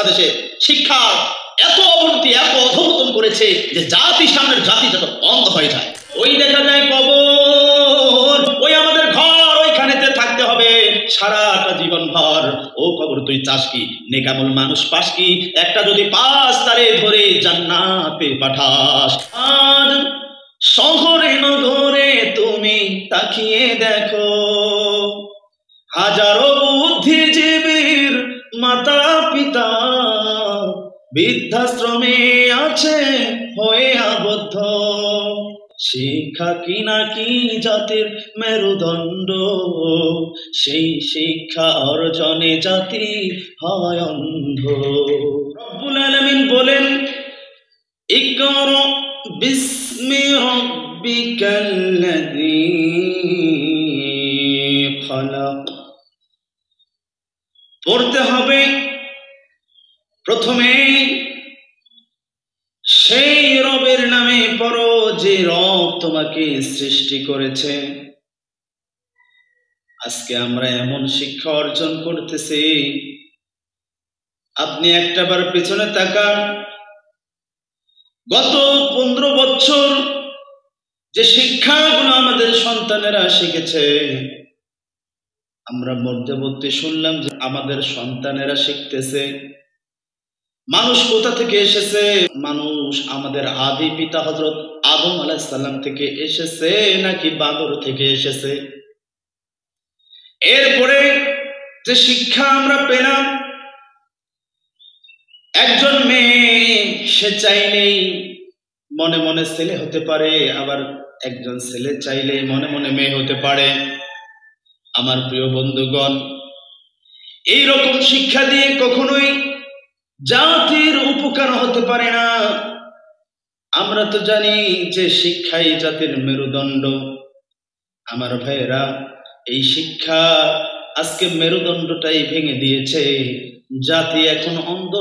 দেশে শিক্ষা এত অবনতি, এত অধঃপতন করেছে যে জাতি সামনের জাতি যত অন্ধ হয়ে যায়। ওই দেখা যায় কবর, ওই আমাদের ঘর, ওইখানেতে থাকতে হবে সারাটা জীবন ভর। ও কবর তুই চাস কি, নেকামল মানুষ পাস কি? একটা যদি পাস তারে ধরে জান্নাতে পাঠাস। আর শহরে নগরে তুমি তাকিয়ে দেখো, হাজারো বুদ্ধিজীবীর মাতা পিতা বৃদ্ধাশ্রমে আছে হয়ে আবদ্ধ। শিক্ষা কি নাকি জাতির মেরুদণ্ড, সেই শিক্ষা অর্জনে জাতি হয় অন্ধ। রব্বুল আলামিন বলেন, ইকরা বিসমি রাব্বিকাল্লাযী খালাক। পড়তে হবে প্রথমে সেই রবের নামে পড়ো যে রব তোমাকে সৃষ্টি করেছে। আজকে আমরা এমন শিক্ষা অর্জন করতেছি, আপনি একটাবার পেছনে তাকান, গত 15 বছর যে শিক্ষাগুলো আমাদের সন্তানেরা শিখেছে, আমরা মধ্যবর্তী শুনলাম যে আমাদের সন্তানেরা শিখতেছে মানুষ কোথা থেকে এসেছে। মানুষ আমাদের আদি পিতা হযরত আদম আলাইহিস সালাম থেকে এসেছে নাকি বাদর থেকে এসেছে। এরপরে যে শিক্ষা আমরা পেলাম, একজন মেয়ে সে চাইলেই মনে মনে ছেলে হতে পারে, আবার একজন ছেলে চাইলে মনে মনে মেয়ে হতে পারে। আমার প্রিয় বন্ধুগণ, এই রকম শিক্ষা দিয়ে কখনোই জাতির উপকার হতে পারে না। আমরা তো জানি যে শিক্ষাই জাতির মেরুদণ্ড। আমার ভাইয়েরা, এই শিক্ষা আজকে মেরুদণ্ডটাই ভেঙে দিয়েছে, জাতি এখন অন্ধ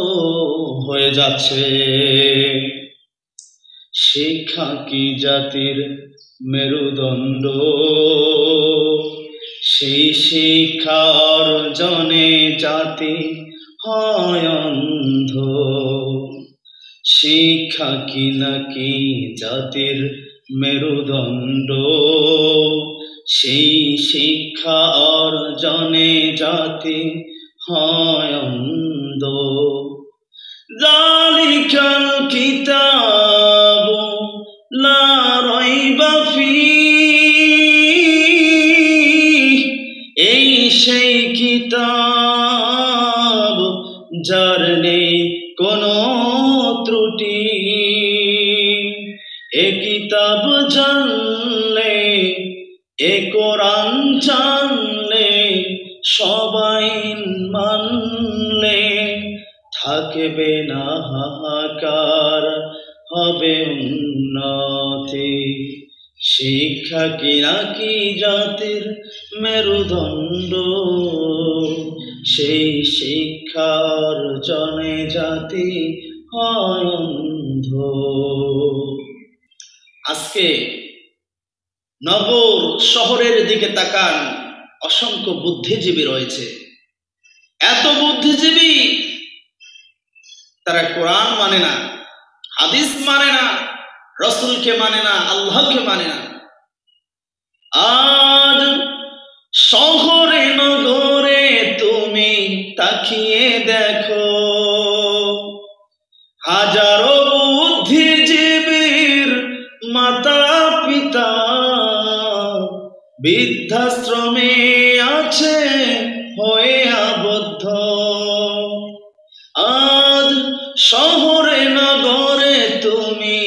হয়ে যাচ্ছে। শিক্ষা কি জাতির মেরুদণ্ড, সেই শিক্ষা অর্জনে জাতি হয় অন্ধ। শিক্ষা কি নাকি জাতির মেরুদণ্ড, সেই শিক্ষা অর্জনে জাতি হয় অন্ধ। যালিকাল কিতাবু লা রাইবা ফীহ, এই সেই কিতাব যার নেই কোনো ত্রুটি। এ কিতাব জানলে, এ কোরআন জানলে, সবাই মানলে থাকবে না হাহাকার, হবে উন্নতি। শিক্ষা কি নাকি জাতির মেরুদণ্ড, সেই শিক্ষার জনে জাতি হয় অন্ধ। আজকে নগর শহরের দিকে তাকান, অসংখ্য বুদ্ধিজীবী রয়েছে। এত বুদ্ধিজীবী, তারা কোরআন মানে না, হাদিস মানে না, রাসূলকে মানে না, আল্লাহকে মানে না। আজ শহরে নগরে তুমি তাকিয়ে দেখো, হাজারো বুদ্ধিজীবীর মাতা পিতা বৃদ্ধাশ্রমে আছে হয়ে আবদ্ধ। আজ শহরে নগরে তুমি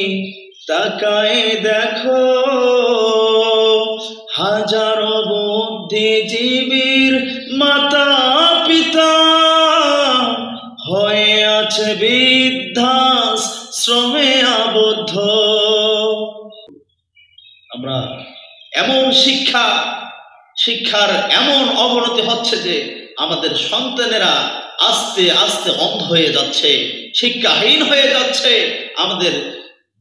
তাকায়ে দেখো, হাজারো বুদ্ধিজীবীর মাতা পিতা হয়ে আছে বৃদ্ধাশ্রমে আবদ্ধ। আমরা এমন শিক্ষার এমন অবনতি হচ্ছে যে আমাদের সন্তানেরা আস্তে আস্তে অন্ধ হয়ে যাচ্ছে, শিক্ষাহীন হয়ে যাচ্ছে। আমাদের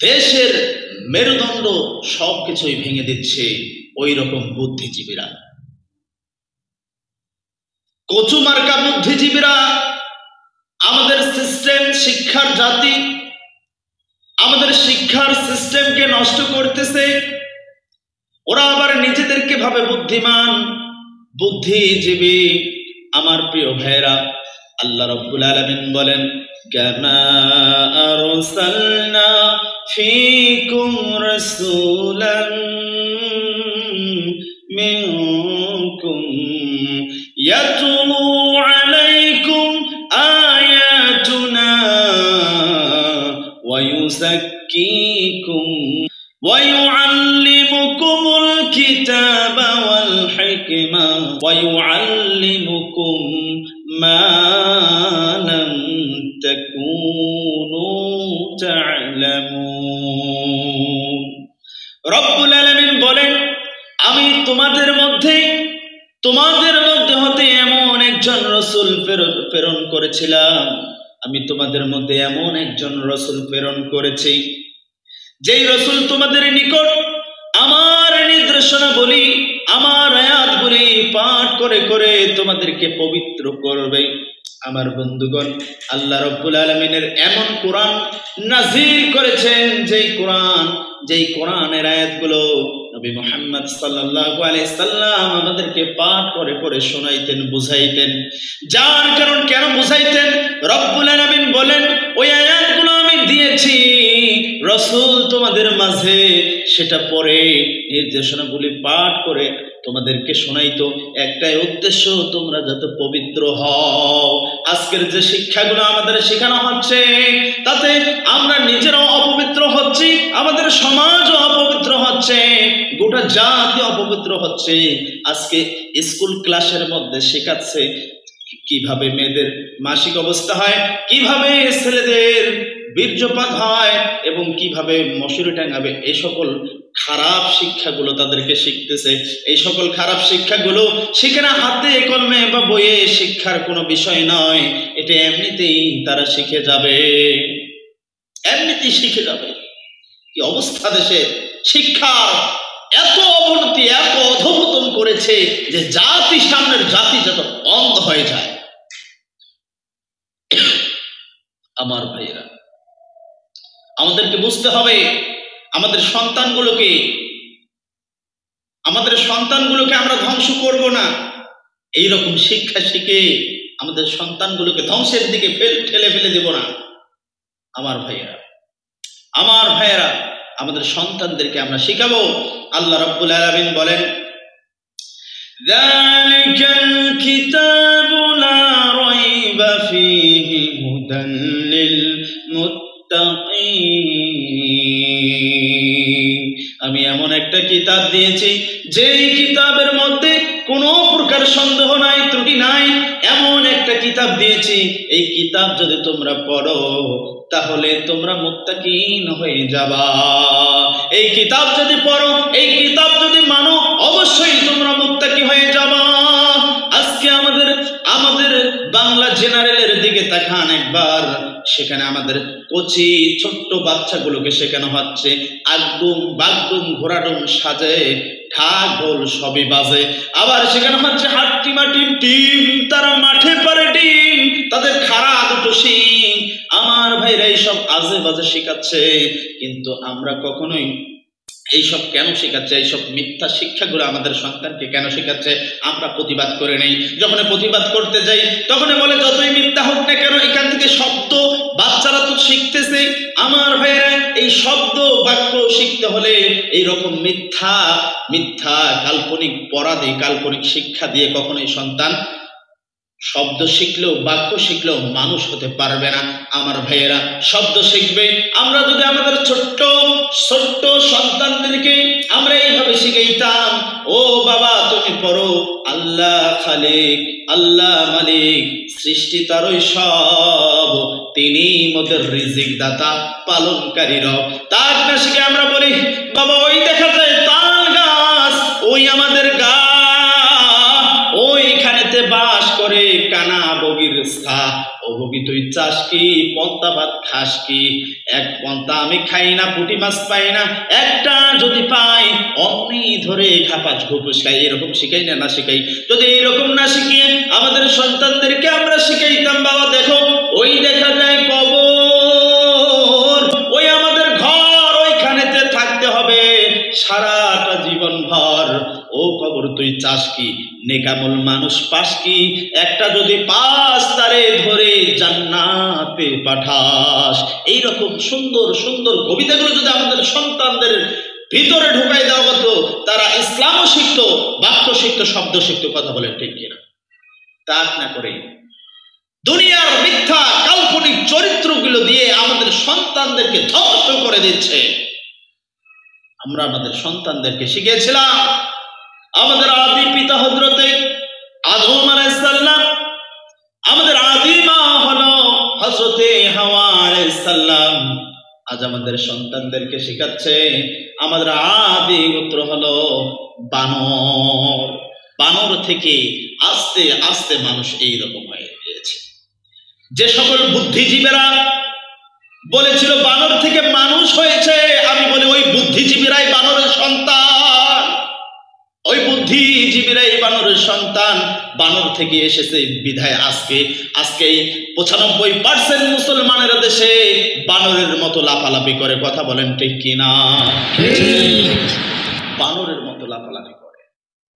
দেশের মেরুদণ্ড সবকিছুই ভেঙে দিচ্ছে ওই রকম বুদ্ধিজীবীরা, কচু মার্কা বুদ্ধিজীবীরা আমাদের সিস্টেম, শিক্ষার জাতি আমাদের শিক্ষার সিস্টেমকে নষ্ট করতেছে। ওরা আবার নিজেদেরকে ভাবে বুদ্ধিমান, বুদ্ধিজীবী। আমার প্রিয় ভাইরা, আল্লাহ রাব্বুল আলামিন বলেন, কামা আরসালনা ফীকুম রাসূলান মিনকুম ইয়াতলু আলাইকুম আয়াতুনা ওয়া ইউযাক্কিকুম ওয়া ইউআল্লিমুকুমুল কিতাবা ওয়াল হিকমা ওয়া ইউআল্লিমুকুম মা লাম তাকুনু তা'লামুন। রব্বুল আলামিন বলেন, আমি তোমাদের মধ্যে হতে এমন একজন রাসূল প্রেরণ করেছিলাম। আমি তোমাদের মধ্যে এমন একজন রাসূল প্রেরণ করেছি, যেই রাসূল তোমাদের নিকট আমার নির্দেশনা বলি, আমার আয়াত বলি পাঠ করে করে তোমাদেরকে পবিত্র করবে। আমার বন্ধুগণ, আল্লাহ রাব্বুল আলামিনের এমন কোরআন নাযিল করেছেন, যেই কোরআনের আয়াতগুলো নবী মুহাম্মদ সাল্লাল্লাহু আলাইহি সাল্লাম আমাদেরকে পাঠ করে করে শোনাইতেন, বুঝাইতেন। যার কারণ কেন বুঝাইতেন? রব্বুল আলামিন বলেন, ওই আয়াতগুলো আমি দিয়েছি রাসূল তোমাদের মাঝে, সেটা পরে নির্দেশনাগুলি পাঠ করে তোমাদেরকে শোনাইতো। একটাই উদ্দেশ্য, তোমরা যাতে পবিত্র হও। আজকের যে শিক্ষাগুলো আমাদের শেখানো হচ্ছে, তাতে আমরা নিজেরাও অপবিত্র হচ্ছি, আমাদের সমাজও অপবিত্র হচ্ছে, গোটা জাতি অপবিত্র হচ্ছে। আজকে স্কুল ক্লাসের মধ্যে শেখাচ্ছে কিভাবে মেয়েদের মাসিক অবস্থা হয়, কিভাবে ছেলেদের বীর্যপাত হয় এবং কিভাবে মশারি টাঙাবে। এই সকল খারাপ শিক্ষাগুলো তাদেরকে শিখতেছে। এই সকল খারাপ শিক্ষাগুলো সেখানে হাতে কলমে বা বইয়ে শিক্ষার কোনো বিষয় নয়। এটা এমনিতেই তারা শিখে যাবে, এমনিতেই শিখে যাবে। কি অবস্থা দেশের! শিক্ষা এত অবনতি, এত অধঃপতন করেছে যে জাতি, সামনের জাতি যত অন্ধ হয়ে যায়। আমার ভাইয়েরা, আমাদেরকে বুঝতে হবে, আমাদের সন্তানগুলোকে আমরা ধ্বংস করব না। এইরকম শিক্ষা শিখে আমাদের সন্তানগুলোকে ধ্বংসের দিকে ঠেলে ফেলে দেব না। আমার ভাইয়েরা, আমাদের সন্তানদেরকে আমরা শিখাবো। আল্লাহ রাব্বুল আলামিন বলেন, যালিকাল কিতাবু লা রাইবা ফীহি হুদান লিল মুত্তাকিন। আমি এমন একটা কিতাব দিয়েছি, যেই কিতাবের মধ্যে কোনো প্রকার সন্দেহ নাই, ত্রুটি নাই। এমন একটা কিতাব দিয়েছি, এই কিতাব যদি তোমরা পড়ো তাহলে তোমরা মুত্তাকিন হয়ে যাবা। এই কিতাব যদি পড়ো, এই কিতাব যদি মানো, অবশ্যই তোমরা মুত্তাকি হয়ে যাবা। আজকে আমাদের বাংলা জেনারেলের দিকে তাকান একবার, সেখানে আমাদের কচি ছোট্ট বাচ্চাগুলোকে শেখানো হচ্ছে আগডুম বাগডুম ঘোড়াডুম সাজে, ঢাক ঢোল সবই বাজে। আবার শেখানো হচ্ছে হাট্টিমা টিম টিম, তারা মাঠে পারে ডিম, তাদের খাড়া দুটো শিং। আমার ভাইরা এইসব আজে বাজে শেখাচ্ছে, কিন্তু আমরা কখনোই এইসব কেন শেখাচ্ছে? এইসব মিথ্যা শিক্ষাগুলো আমাদের সন্তানকে কেন শেখাচ্ছে? আমরা প্রতিবাদ করে নেই। যখন প্রতিবাদ করতে যাই তখন বলে যতই মিথ্যা হোক না কেন, এখান থেকে শব্দ বাচ্চারা তো শিখতেছে। আমার ভাইয়েরা, এই শব্দ বাক্য শিখতে হলে এইরকম মিথ্যা কাল্পনিক পরাধী, কাল্পনিক শিক্ষা দিয়ে কখনোই সন্তান শব্দ শিখলেও, বাক্য শিখলেও মানুষ হতে পারবে না। আমার ভাইয়েরা, শব্দ শিখবে। আমরা যদি আমাদের ছোট্ট সন্তানদেরকে আমরা এইভাবে শিখাইতাম, ও বাবা তুমি পড়ো, আল্লাহ খালিক, আল্লাহ মালিক, সৃষ্টি তারই সব, তিনি মোদের রিজিক দাতা, পালনকারী রব। তার না শিখে আমরা বলি, বাবা ওই দেখা যায় তাল গাছ, ওই আমাদের গা, ওইখানেতে বাস করে কানা বগির স্থা। ও বগি তুই চাস কি, পন্তা ভাত খাস কি? এক পন্তা আমি খাই না, পুঁটি মাছ পাই না, একটা যদি পাই অমনি ধরে খাপাস ঘুপুস খাই। এরকম শিখাই না? না শিখাই? যদি এরকম না শিখিয়ে আমাদের সন্তানদেরকে আমরা শিখাইতাম, বাবা দেখো ওই দেখা যায় কবর, ওই আমাদের ঘর, ওইখানেতে থাকতে হবে সারাটা জীবন ভর। ও কবর তুই চাস কি, নেকামল মানুষ পাস কি? একটা যদি পাস তারে ধরে জান্নাতে পাঠাস। এইরকম সুন্দর সুন্দর কবিতাগুলো যদি আমাদের সন্তানদের ভিতরে ঢুকাই দেওয়া হতো, তারা ইসলামও শিখতো, বাক্য শিখতো, শব্দ শিখতো। কথা বলেন ঠিক কিনা? তা না করে দুনিয়ার মিথ্যা কাল্পনিক চরিত্রগুলো দিয়ে আমাদের সন্তানদেরকে ধ্বংস করে দিচ্ছে। আমরা আমাদের সন্তানদেরকে শিখিয়েছিলাম, আমাদের আদি পিতা হযরতে আদম আলাইহিস সালাম, আমাদের আদি মা হলো হযরতে হাওয়া আলাইহিস সালাম। আজ আমাদের সন্তানদেরকে শেখাচ্ছে আমাদের আদি গোত্র হলো বানর। বানর থেকে আস্তে আস্তে মানুষ এইরকম হয়ে গিয়েছে। যে সকল বুদ্ধিজীবীরা বলেছিল বানর থেকে মানুষ হয়েছে, আমি বলি ওই বুদ্ধিজীবীরাই বানরের সন্তান, ওই বুদ্ধিজীবীরাই বানরের সন্তান। বানর থেকে এসেছে বিধায় আজকে 95% মুসলমানের দেশে বানরের মতো লাফালাফি করে। কথা বলেন ঠিক কিনা? বানরের মতো লাফালাফি।